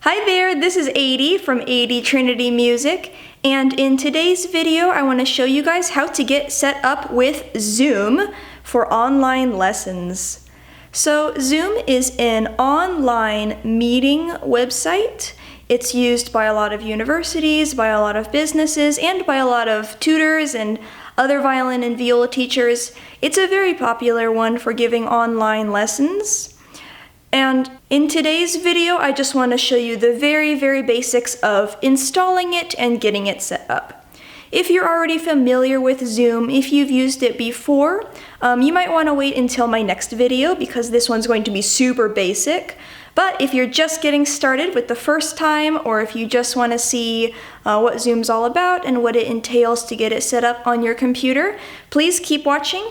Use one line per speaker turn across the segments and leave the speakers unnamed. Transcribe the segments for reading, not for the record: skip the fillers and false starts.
Hi there, this is Adi from Adi Trinity Music, and in today's video I want to show you guys how to get set up with Zoom for online lessons. So Zoom is an online meeting website. It's used by a lot of universities, by a lot of businesses, and by a lot of tutors and other violin and viola teachers. It's a very popular one for giving online lessons. And in today's video, I just want to show you the very basics of installing it and getting it set up. If you're already familiar with Zoom, if you've used it before, you might want to wait until my next video because this one's going to be super basic. But if you're just getting started with the first time, or if you just want to see what Zoom's all about and what it entails to get it set up on your computer, please keep watching.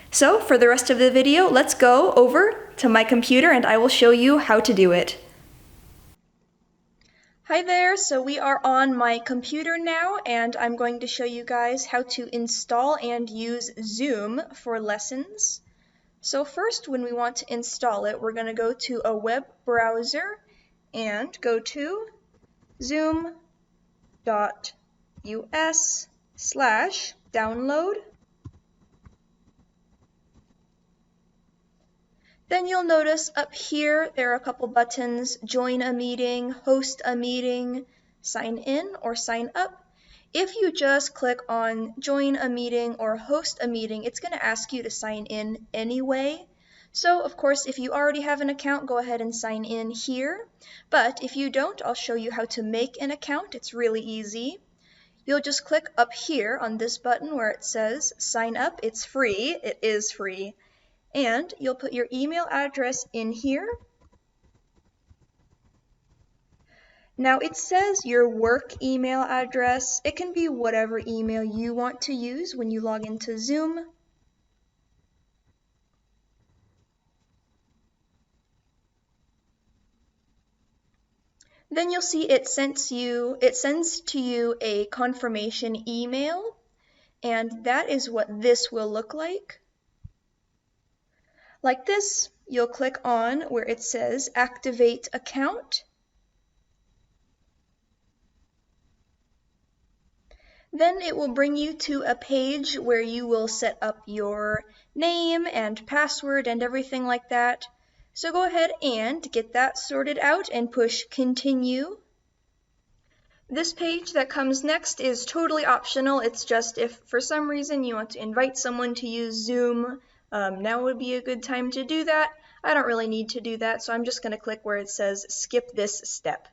So for the rest of the video, let's go over to my computer and I will show you how to do it. Hi there, so we are on my computer now and I'm going to show you guys how to install and use Zoom for lessons. So first, when we want to install it, we're going to go to a web browser and go to zoom.us/download. Then you'll notice up here there are a couple buttons: join a meeting, host a meeting, sign in or sign up. If you just click on join a meeting or host a meeting, it's going to ask you to sign in anyway. So of course, if you already have an account, go ahead and sign in here. But if you don't, I'll show you how to make an account. It's really easy. You'll just click up here on this button where it says sign up. It's free. It is free. And you'll put your email address in here. Now it says your work email address. It can be whatever email you want to use when you log into Zoom. Then you'll see it sends to you a confirmation email, and that is what this will look like. Like this, you'll click on where it says activate account. Then it will bring you to a page where you will set up your name and password and everything like that. So go ahead and get that sorted out and push continue. This page that comes next is totally optional. It's just if for some reason you want to invite someone to use Zoom, now would be a good time to do that. I don't really need to do that, so I'm just going to click where it says skip this step.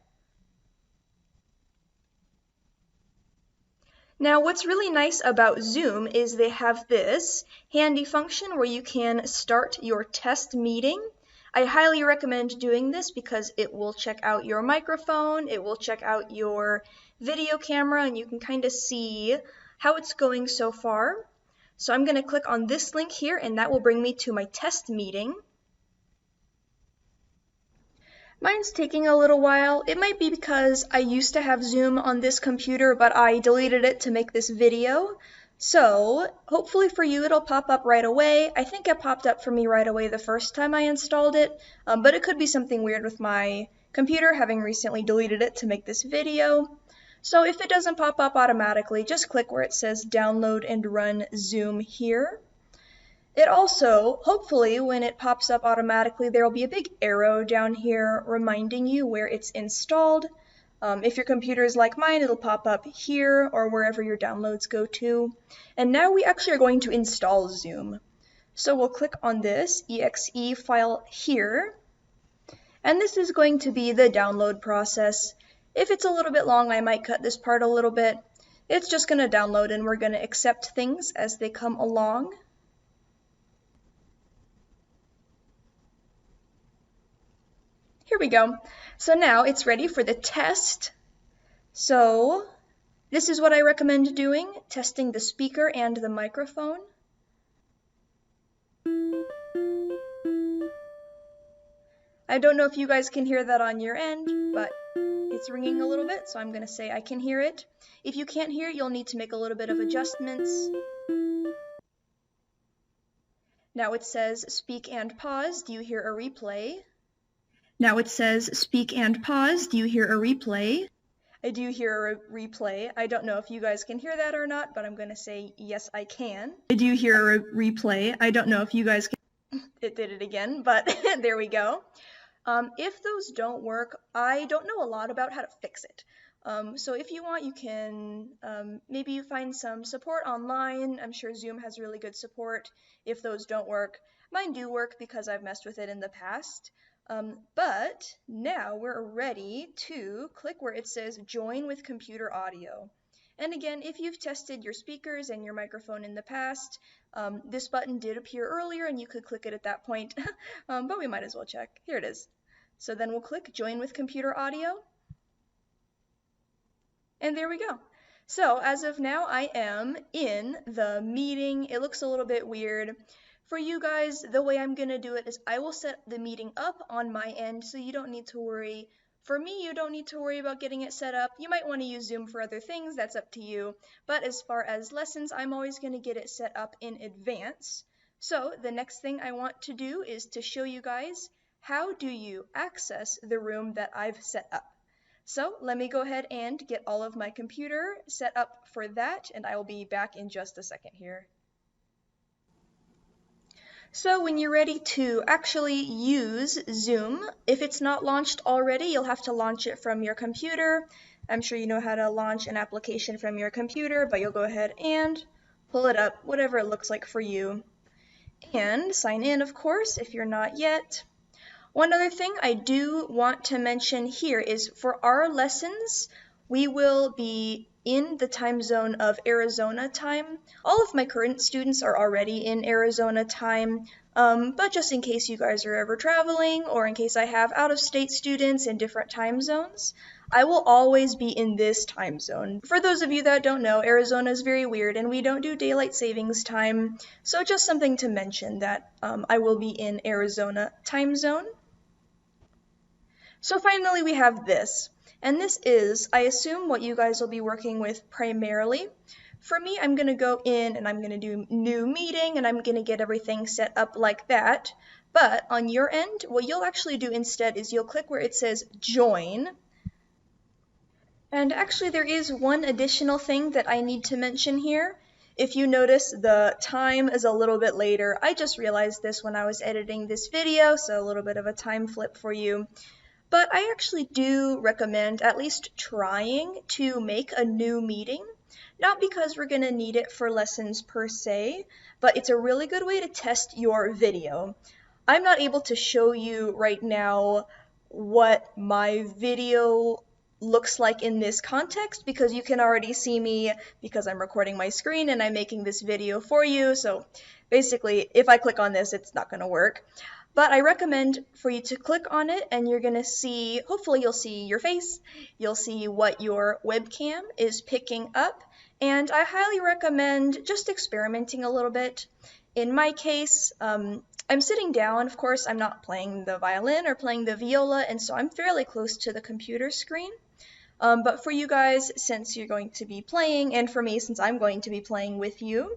Now what's really nice about Zoom is they have this handy function where you can start your test meeting. I highly recommend doing this because it will check out your microphone, it will check out your video camera, and you can kind of see how it's going so far. So I'm going to click on this link here and that will bring me to my test meeting. Mine's taking a little while. It might be because I used to have Zoom on this computer, but I deleted it to make this video. So hopefully for you it'll pop up right away. I think it popped up for me right away the first time I installed it, but it could be something weird with my computer, having recently deleted it to make this video. So if it doesn't pop up automatically, just click where it says download and run Zoom here. It also, hopefully, when it pops up automatically, there will be a big arrow down here reminding you where it's installed. If your computer is like mine, it'll pop up here or wherever your downloads go to. And now we actually are going to install Zoom. So we'll click on this exe file here. And this is going to be the download process. If it's a little bit long, I might cut this part a little bit. It's just going to download and we're going to accept things as they come along. Here we go. So now it's ready for the test. So this is what I recommend doing, testing the speaker and the microphone. I don't know if you guys can hear that on your end, but it's ringing a little bit, so I'm going to say I can hear it. If you can't hear, you'll need to make a little bit of adjustments. Now it says speak and pause. Do you hear a replay? Now it says speak and pause. Do you hear a replay? I do hear a replay. I don't know if you guys can hear that or not, but I'm going to say yes, I can. I do hear a replay. I don't know if you guys can. It did it again, but there we go. If those don't work, I don't know a lot about how to fix it. So if you want, you can maybe you find some support online. I'm sure Zoom has really good support if those don't work. Mine do work because I've messed with it in the past. But now we're ready to click where it says join with computer audio. And again, if you've tested your speakers and your microphone in the past, this button did appear earlier and you could click it at that point, but we might as well check. Here it is. So then we'll click join with computer audio. And there we go. So as of now, I am in the meeting. It looks a little bit weird. For you guys, the way I'm going to do it is I will set the meeting up on my end so you don't need to worry. For me, you don't need to worry about getting it set up. You might want to use Zoom for other things, that's up to you. But as far as lessons, I'm always going to get it set up in advance. So the next thing I want to do is to show you guys how do you access the room that I've set up. So let me go ahead and get all of my computer set up for that, and I will be back in just a second here. So when you're ready to actually use Zoom, if it's not launched already, you'll have to launch it from your computer. I'm sure you know how to launch an application from your computer, but you'll go ahead and pull it up, whatever it looks like for you. And sign in, of course, if you're not yet. One other thing I do want to mention here is for our lessons, we will be in the time zone of Arizona time. All of my current students are already in Arizona time, but just in case you guys are ever traveling or in case I have out-of-state students in different time zones, I will always be in this time zone. For those of you that don't know, Arizona is very weird and we don't do daylight savings time, so just something to mention that I will be in Arizona time zone. So finally we have this, and this is, I assume, what you guys will be working with primarily. For me, I'm going to go in and I'm going to do new meeting and I'm going to get everything set up like that. But on your end, what you'll actually do instead is you'll click where it says join. And actually there is one additional thing that I need to mention here. If you notice, the time is a little bit later. I just realized this when I was editing this video, so a little bit of a time flip for you. But I actually do recommend at least trying to make a new meeting, not because we're going to need it for lessons per se, but it's a really good way to test your video. I'm not able to show you right now what my video looks like in this context because you can already see me because I'm recording my screen and I'm making this video for you. So basically, if I click on this, it's not going to work. But I recommend for you to click on it and you're going to see, hopefully you'll see your face, you'll see what your webcam is picking up, and I highly recommend just experimenting a little bit. In my case, I'm sitting down, of course, I'm not playing the violin or playing the viola, and so I'm fairly close to the computer screen. But for you guys, since you're going to be playing, and for me, since I'm going to be playing with you,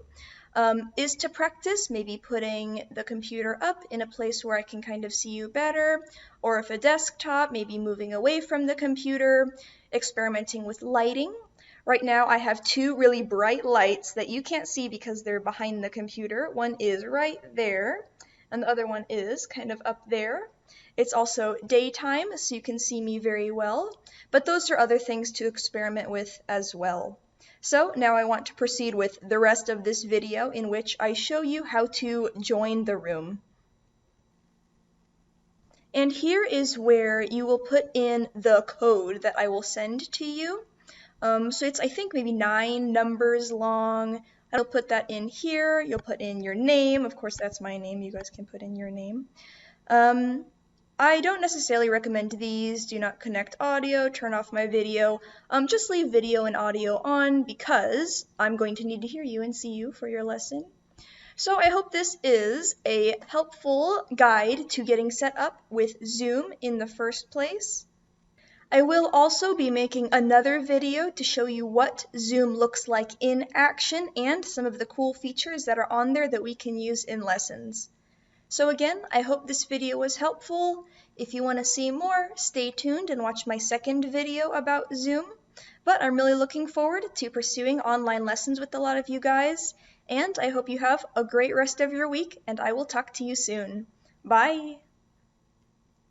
is to practice maybe putting the computer up in a place where I can kind of see you better, or if a desktop, maybe moving away from the computer, experimenting with lighting. Right now I have two really bright lights that you can't see because they're behind the computer. One is right there, and the other one is kind of up there. It's also daytime, so you can see me very well, but those are other things to experiment with as well. So now I want to proceed with the rest of this video in which I show you how to join the room. And here is where you will put in the code that I will send to you. So it's, I think, maybe 9 numbers long. I'll put that in here. You'll put in your name. Of course, that's my name. You guys can put in your name. I don't necessarily recommend these. Do not connect audio, turn off my video. Just leave video and audio on because I'm going to need to hear you and see you for your lesson. So I hope this is a helpful guide to getting set up with Zoom in the first place. I will also be making another video to show you what Zoom looks like in action and some of the cool features that are on there that we can use in lessons. So again, I hope this video was helpful. If you want to see more, stay tuned and watch my second video about Zoom. But I'm really looking forward to pursuing online lessons with a lot of you guys, and I hope you have a great rest of your week, and I will talk to you soon. Bye!